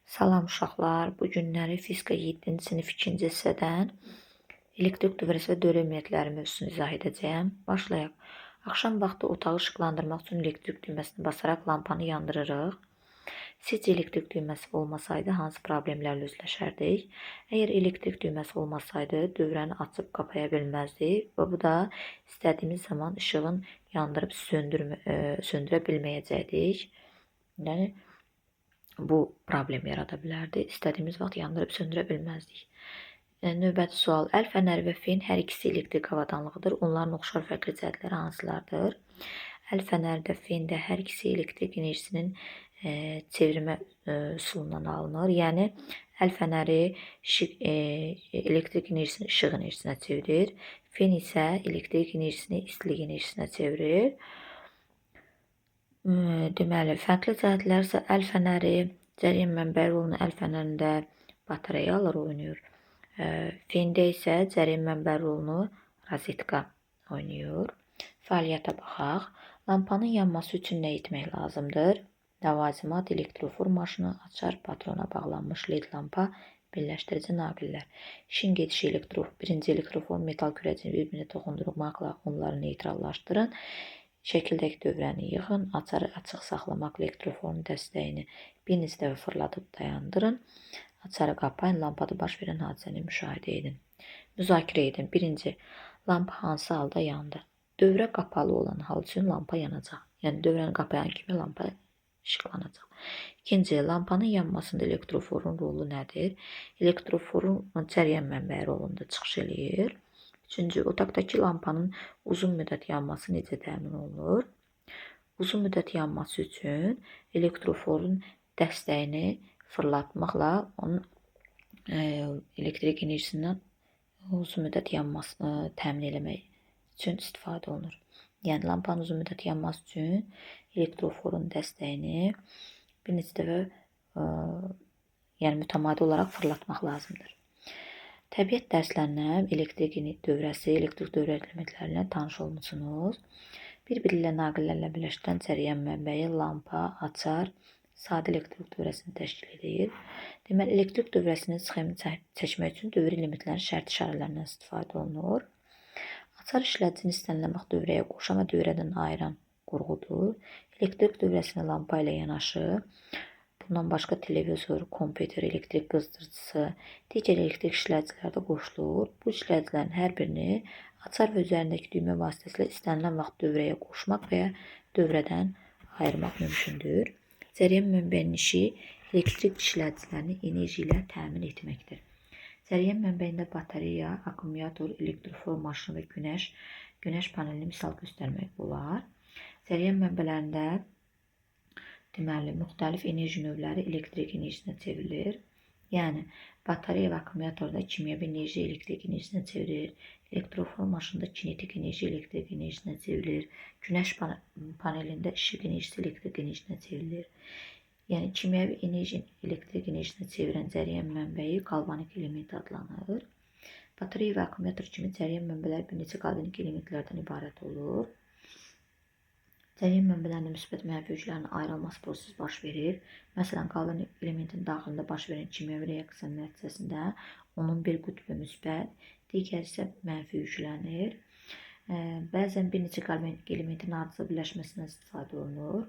Salam uşaqlar, bu günləri fizika 7-ci sinif 2-ci hissədən elektrik dövrəsi və dövrə ümumiyyətləri mövzusunu izah edəcəyəm. Başlayaq. Axşam vaxtı otağı işıqlandırmaq üçün elektrik düyməsini basaraq lampanı yandırırıq. Sizcə elektrik düyməsi olmasaydı hansı problemlərlə üzləşərdik? Əgər elektrik düyməsi olmasaydı dövrəni açıb qapaya bilməzdik və bu da istədiyimiz zaman işığın yandırıb söndürə bilməyəcəkdik. Yəni bu problem yarada bilərdi. İstədiyimiz vaxt yandırıb söndürə bilməzdik. Növbəti sual. Əl fənəri və fen hər ikisi elektrik avadanlığıdır. Onların oxşar fərqli cəhətləri hansılardır? Əl fənəri də, fen də hər ikisi elektrik enerjisinin çevirmə üsulundan alınır. Yəni əl fənəri elektrik enerjisini işıq enerjisinə çevirir. Fen isə elektrik enerjisini istilik enerjisinə çevirir. Deməli, fərqli cəhətlər isə əl fənəri cəryan mənbəyi rolunu əl fənərində batareyalar oynayır. Fendə isə cəryan mənbəyi rolunu rozetka oynayır. Fəaliyyətə baxaq. Lampanın yanması üçün nə etmək lazımdır? Ləvazimat, elektrofor maşını, açar, patrona bağlanmış led lampa, birləşdirici naqillər. İşin gedişi birinci elektrofor metal kürəcini bir-birinə toxundurmaqla onları neytrallaşdırın. Şəkildəki dövrəni yığın, açarı açıq saxlamaq elektroforun dəstəyini bir neçə dəfə fırladıb dayandırın. Açarı qapayın, lampada baş verən hadisəni müşahidə edin. Müzakirə edin. Birinci, lampa hansı halda yandı? Dövrə qapalı olan hal üçün lampa yanacaq. Yəni dövrəni qapayan kimi lampa işıqlanacaq. İkinci, lampanın yanmasında elektroforun rolu nədir? Elektroforun cəryan mənbəyi rolunda çıxış eləyir. Üçüncü, otaqdakı lampanın uzun müddət yanması necə təmin olunur? Uzun müddət yanması üçün elektroforun dəstəyini fırlatmaqla onun elektrik enerjisindən uzun müddət yanmasını təmin etmək üçün istifadə olunur. Yəni lampanın uzun müddət yanması üçün elektroforun dəstəyini bir neçə dəfə mütəmadi olaraq fırlatmaq lazımdır. Təbiət dərslərindən elektrik dövrəsi, elektrik dövrə elementlərinə tanış olmusunuz. Bir-biri ilə naqillərlə birləşdirən cəryan mənbəyi, lampa, açar, sadə elektrik dövrəsini təşkil edir. Deməli, elektrik dövrəsinin sxemini çəkmək üçün dövr elementlərinin şərti işarələrindən istifadə olunur. Açar işlədicini istənilən vaxt dövrəyə qoşan və dövrədən ayıran qurğudur. Elektrik dövrəsini lampa ilə yanaşı, bundan başqa televizor, kompüter, elektrik qızdırıcısı, digər elektrik işlədicilər də qoşulur. Bu işlədicilərin hər birini açar və üzərindəki düymə vasitəsilə istənilən vaxt dövrəyə qoşmaq və ya dövrədən ayırmaq mümkündür. Cəryan mənbəyinin işi elektrik işlədicilərini enerji ilə təmin etməkdir. Cəryan mənbəyində batareya, akkumulyator, elektrofor maşını və günəş panelini misal göstərmək olar. Cəryan mənbələrində deməli, müxtəlif enerji növləri elektrik enerjisinə çevrilir. Yəni, batareya və akkumulyatorda kimyəvi enerji elektrik enerjisinə çevrilir. Elektrofor maşında kinetik enerji elektrik enerjisinə çevrilir. Günəş panelində işıq enerjisi elektrik enerjisinə çevrilir. Yəni, kimyəvi enerji elektrik enerjisinə çevirən cəryan mənbəyi qalvanik element adlanır. Batareya və akkumulyator kimi cəryan mənbələri bir neçə qalvanik elementlərdən ibarət olur. Cəryan mənbələrinin müsbət mənfi yüklərinin ayrılması prosesi baş verir. Məsələn, qalvanik elementin daxilində baş verən kimyəvi reaksiya nəticəsində onun bir qütbü müsbət, digər isə mənfi yüklənir. Bəzən bir neçə qalvanik elementin ardıcıl birləşməsindən istifadə olunur.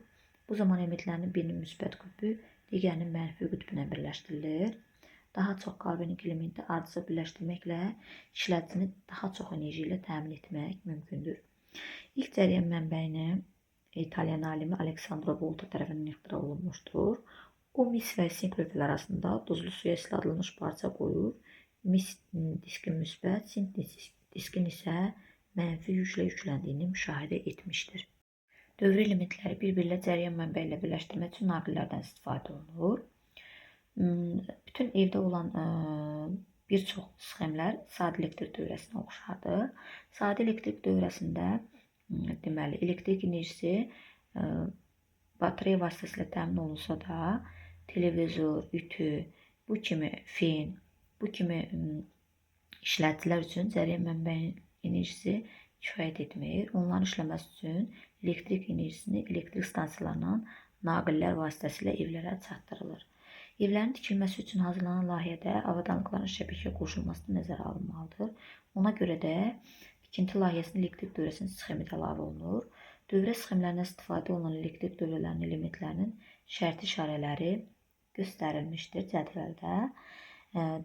Bu zaman elementlərinin birinin müsbət qütbü, digərinin mənfi qütbünə birləşdirilir. Daha çox qalvanik elementi ardıcıl birləşdirməklə işlədicini daha çox enerji ilə təmin etmək mümkündür. İlk cəryan mənbəyini İtalyan alimi Alessandro Volta tərəfindən ixtira olunmuşdur. O, mis və sink lövhələri arasında duzlu suya isladılmış parça qoyur. Mis diskin müsbət, sink diskin isə mənfi yüklə yükləndiyini müşahidə etmişdir. Dövr elementləri bir-birlə cəryan mənbəyi ilə birləşdirmək üçün naqillərdən istifadə olunur. Bütün evdə olan bir çox sxemlər sadə elektrik dövrəsinə oxşardır. Sadə elektrik dövrəsində deməli, elektrik enerjisi batareya vasitəsilə təmin olunsa da, televizor, ütü, bu kimi fen, bu kimi işlədicilər üçün cəryan mənbəyinin enerjisi kifayət etmir. Onların işləməsi üçün elektrik enerjisini elektrik stansiyalarından naqillər vasitəsilə evlərə çatdırılır. Evlərin tikilməsi üçün hazırlanan layihədə avadanlıqların şəbəkəyə qoşulması nəzərə alınmalıdır. Ona görə də tikinti layihəsinin elektrik dövrəsinin sxemi də əlavə olunur. Dövrə sxemlərindən istifadə olunan elektrik dövrələrinin elementlərinin şərti işarələri göstərilmişdir cədvəldə.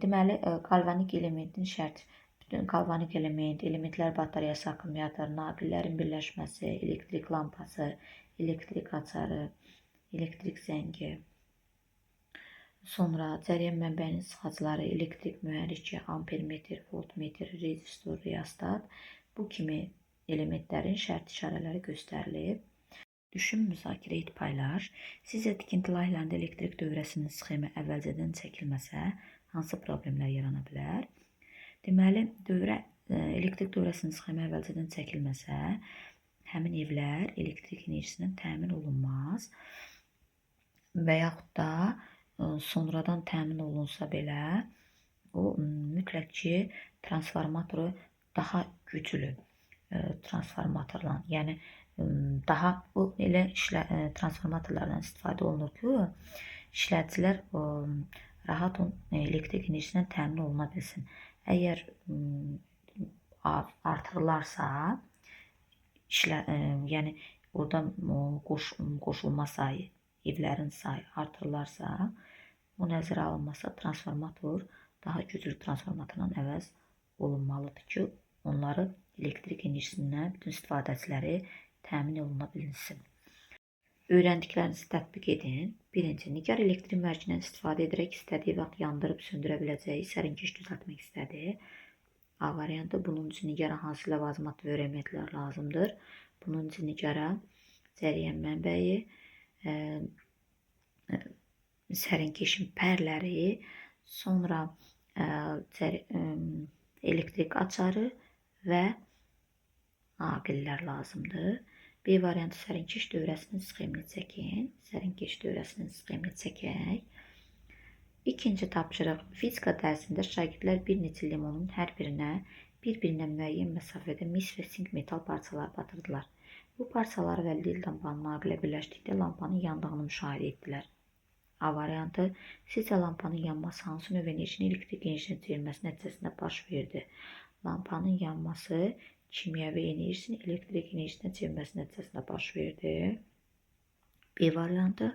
Deməli, qalvanik elementin şərti, bütün qalvanik element, elementlər batareyası, akkumulyator, naqillərin birləşməsi, elektrik lampası, elektrik açarı, elektrik zəngi, sonra cəryan mənbəyinin sıxacları, elektrik mühərriki, ampermetr, voltmetr, rezistor, reostat, bu kimi elementlərin şərti işarələri göstərilib. Düşün, müzakirə et, paylaş. Sizcə tikinti layihələrində elektrik dövrəsinin sxemi əvvəlcədən çəkilməsə, hansı problemlər yarana bilər? Deməli, elektrik dövrəsinin sxemi əvvəlcədən çəkilməsə, həmin evlər elektrik enerjisindən təmin olunmaz və yaxud da sonradan təmin olunsa belə, o mütləq ki, transformatoru daha güclü transformatorla, yəni daha elə transformatorlardan istifadə olunur ki, işlədicilər rahat elektrik enerjisindən təmin oluna bilsin. Əgər artırılarsa, yəni orada qoşulma sayı, evlərin sayı artırılarsa, o nəzərə alınmasa, transformator daha güclü transformatorla əvəz olunmalıdır ki, onları elektrik enerjisindən bütün istifadəçiləri təmin oluna bilinsin. Öyrəndiklərinizi tətbiq edin. 1. Nigar elektrik mərcindən istifadə edərək istədiyi vaxt yandırıb söndürə biləcəyi sərinkeş düzəltmək istədi. A variantı. Bunun üçün Nigara hansı ləvazimat və elementlər lazımdır? Bunun üçün Nigara cəryan mənbəyi, sərinkeşin pərləri, sonra elektrik açarı və naqillər lazımdır. B variantı. Sərinkeş dövrəsinin sxemini çəkin. Sərinkeş dövrəsinin sxemini çəkək. 2. tapşırıq. Fizika dərsində şagirdlər bir neçə limonun hər birinə bir-birinə müəyyən məsafədə mis və sink metal parçalar batırdılar. Bu parçaları və lil lampanın naqilə birləşdikdə lampanın yandığını müşahidə etdilər. A variantı. Sizcə lampanın yanması hansı növ enerjinin elektrik enerjisinə çevrilməsi nəticəsində baş verdi? Lampanın yanması kimyəvi enerjisinin elektrik enerjisinə çevrilməsi nəticəsində baş verdi. B variantı.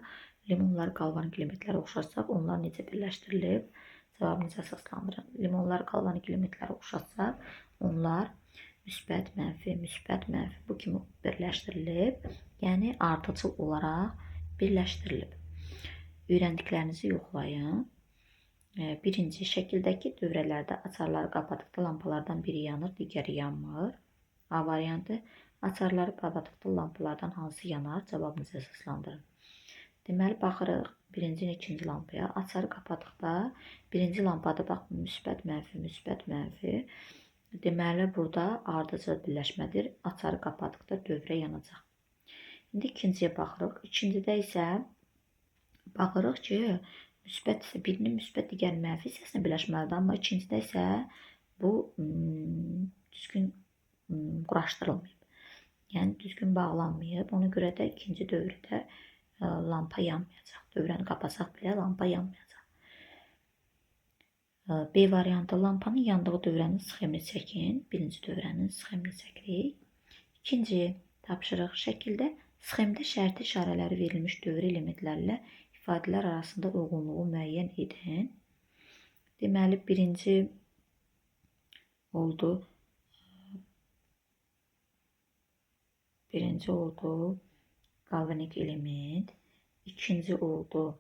Limonlar qalvanik elementlərə oxşatsaq, onlar necə birləşdirilib? Cavabınızı əsaslandırın. Limonlar qalvanik elementlərə oxşatsaq, onlar müsbət, mənfi, bu kimi birləşdirilib, yəni ardıcıl olaraq birləşdirilib. Öyrəndiklərinizi yoxlayın. 1. Şəkildəki dövrələrdə açarları qapadıqda lampalardan biri yanır, digəri yanmır. A variantı. Açarları qapadıqda lampalardan hansı yanar? Cavabınızı əsaslandırın. Deməli, baxırıq 1-ci, 2-ci lampaya. Açarı qapadıqda 1-ci lampada bax, müsbət, mənfi. Deməli, burada ardıcıl birləşmədir. Açarı qapadıqda dövrə yanacaq. İndi 2-ciyə baxırıq. 2-cidə isə baxırıq ki, müsbət isə birinin müsbət, digəri mənfi hissəsinə birləşməlidir. Amma 2-cidə isə bu düzgün quraşdırılmayıb. Yəni, düzgün bağlanmayıb. Ona görə də 2-ci dövrdə lampa yanmayacaq. Dövrəni qapasaq belə lampa yanmayacaq. B variantı. Lampanın yandığı dövrənin sxemini çəkin. 1-ci dövrənin sxemini çəkirik. 2-ci tapşırıq. Şəkildə sxemdə şərti işarələri verilmiş dövr elementlərlə ifadələr arasında uyğunluğu müəyyən edin. Deməli, 1-ci oldu. Birinci oldu galvanik element. İkinci oldu,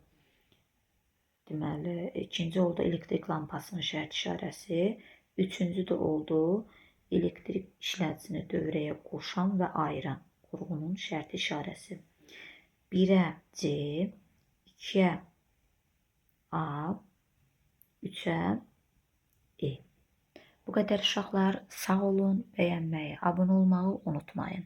deməli, ikinci oldu elektrik lampasının şərt işarəsi. Üçüncü də oldu elektrik işlədicisini dövrəyə qoşan və ayıran qurğunun şərt işarəsi. 1-ə C, 2-ə A, 3-ə E. Bu qədər uşaqlar, sağ olun, bəyənməyi, abunə olmağı unutmayın.